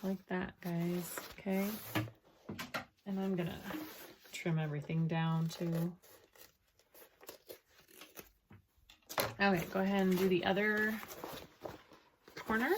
like that, guys, okay? And I'm gonna trim everything down too. Okay, go ahead and do the other corner.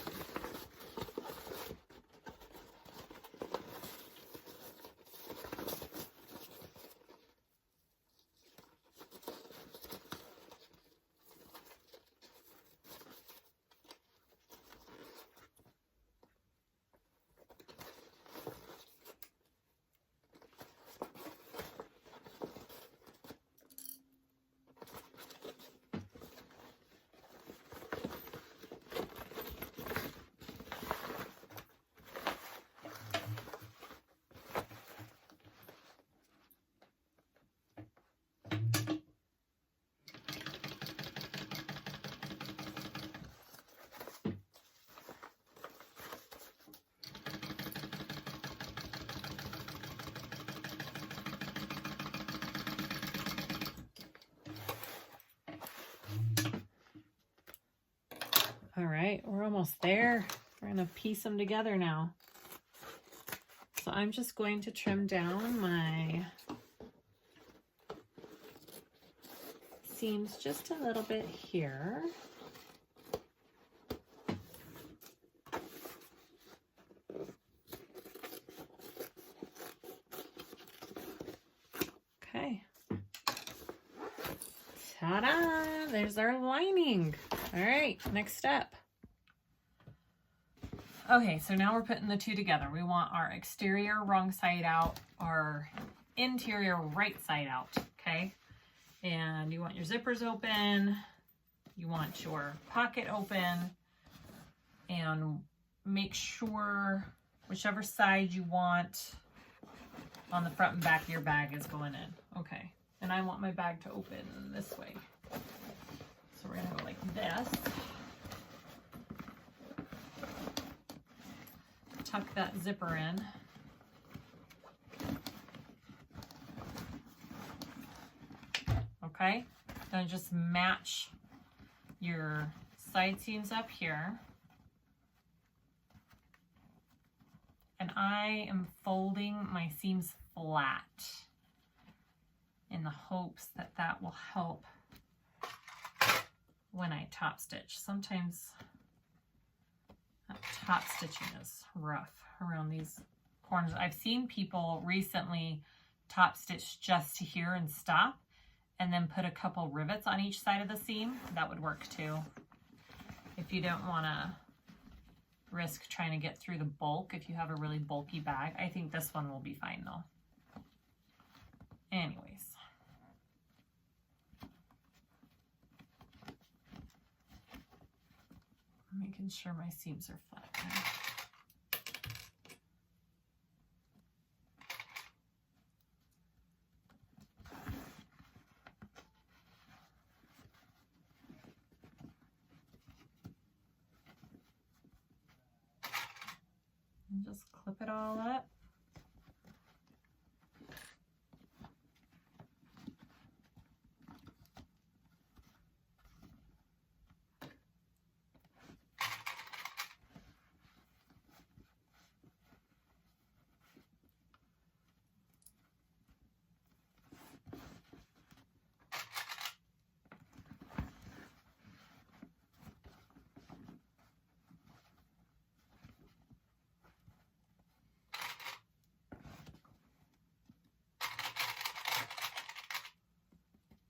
All right, we're almost there. We're gonna piece them together now. So I'm just going to trim down my seams just a little bit here. Okay. Ta-da! There's our lining. All right, next step. Okay, so now we're putting the two together. We want our exterior wrong side out, our interior right side out, okay? And you want your zippers open, you want your pocket open, and make sure whichever side you want on the front and back of your bag is going in. Okay, and I want my bag to open this way. So we're gonna go like this. Tuck that zipper in. Okay, then just match your side seams up here. And I am folding my seams flat in the hopes that that will help when I top stitch. Sometimes that top stitching is rough around these corners. I've seen people recently top stitch just to here and stop, and then put a couple rivets on each side of the seam. That would work too. If you don't want to risk trying to get through the bulk, if you have a really bulky bag. I think this one will be fine though. Anyways. Making sure my seams are flat now. And just clip it all up.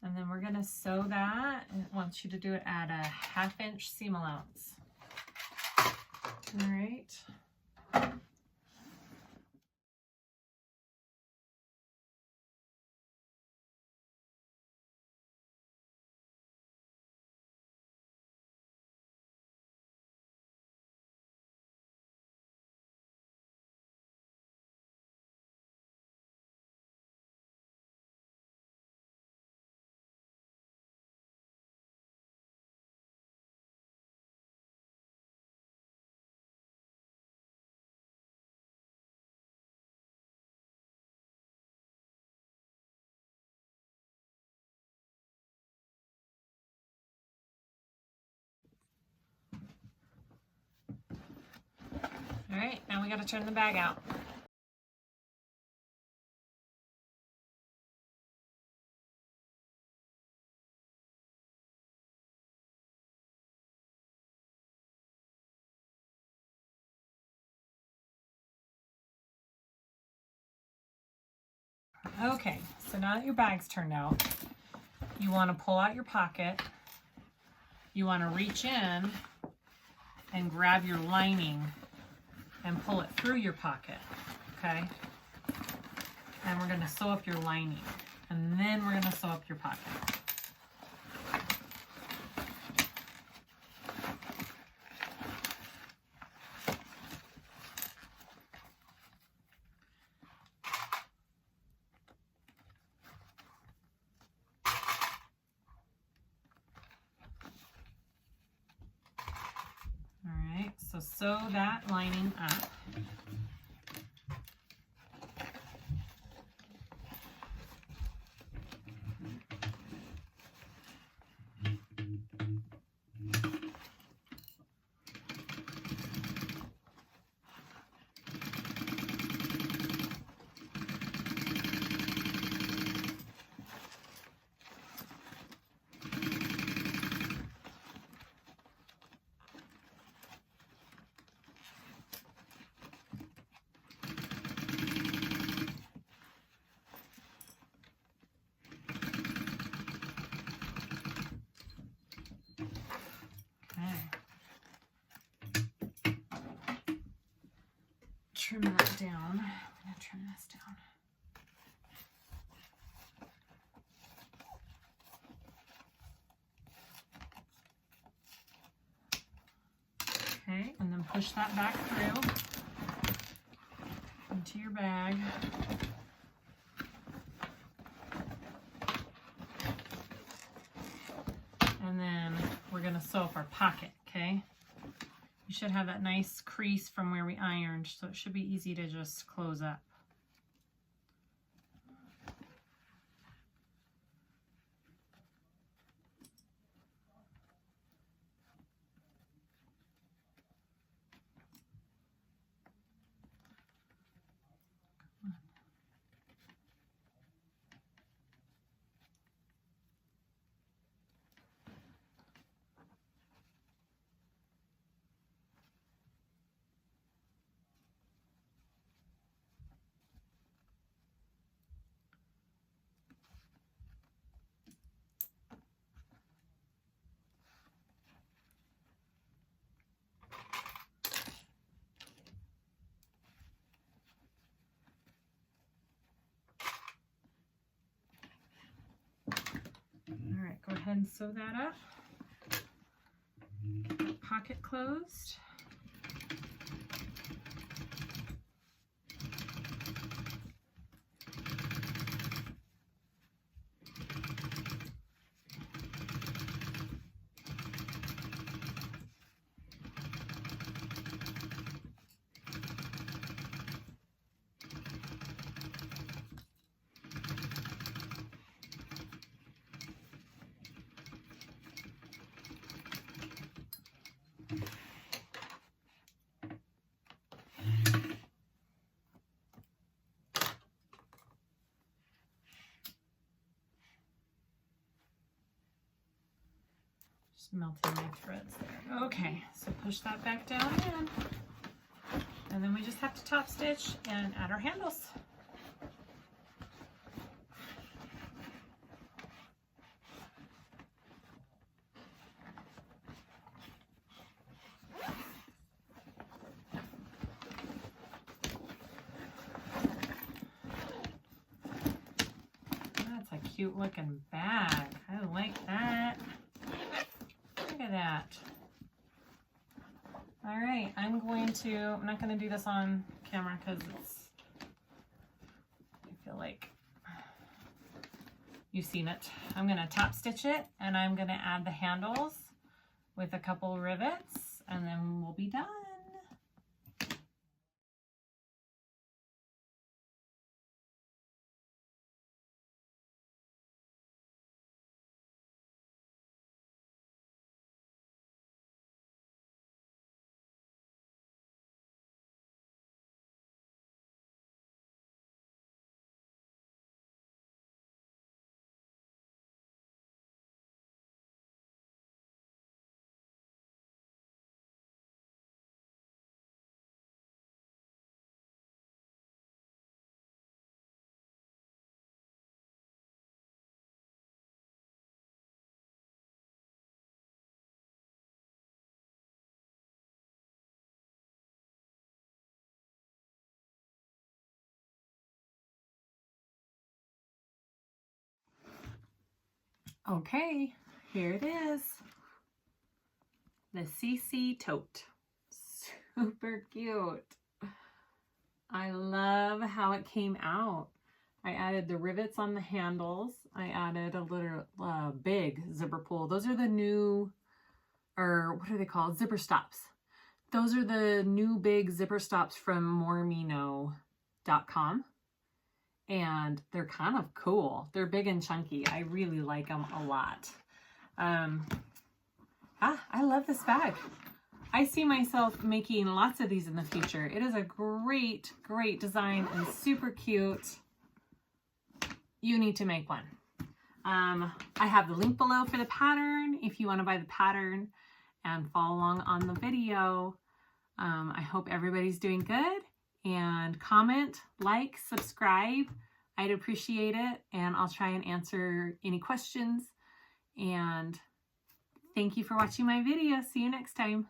And then we're gonna sew that, and it wants you to do it at a 1/2 inch seam allowance. All right. All right, now we got to turn the bag out. Okay, so now that your bag's turned out, you want to pull out your pocket. You want to reach in and grab your lining and pull it through your pocket, okay? And we're going to sew up your lining, and then we're going to sew up your pocket. So sew that lining up. Trim that down. I'm going to trim this down. Okay, and then push that back through into your bag. And then we're going to sew up our pocket, okay? You should have that nice crease from where we ironed, so it should be easy to just close up. All right, go ahead and sew that up. Get that pocket closed. Just melting my threads there. Okay, so push that back down in. And then we just have to top stitch and add our handles. That's a cute looking bag. I like that. Look at that. All right, I'm not going to do this on camera because I feel like you've seen it. I'm going to top stitch it and I'm going to add the handles with a couple rivets and then we'll be done. Okay, here it is. The Cici Tote. Super cute. I love how it came out. I added the rivets on the handles. I added a little big zipper pull. Those are the new, or what are they called? Zipper stops. Those are the new big zipper stops from moremino.com. And they're kind of cool. They're big and chunky. I really like them a lot. I love this bag. I see myself making lots of these in the future. It is a great, great design and super cute. You need to make one. I have the link below for the pattern if you want to buy the pattern and follow along on the video. I hope everybody's doing good, and comment, like, subscribe. I'd appreciate it, and I'll try and answer any questions. And thank you for watching my video. See you next time.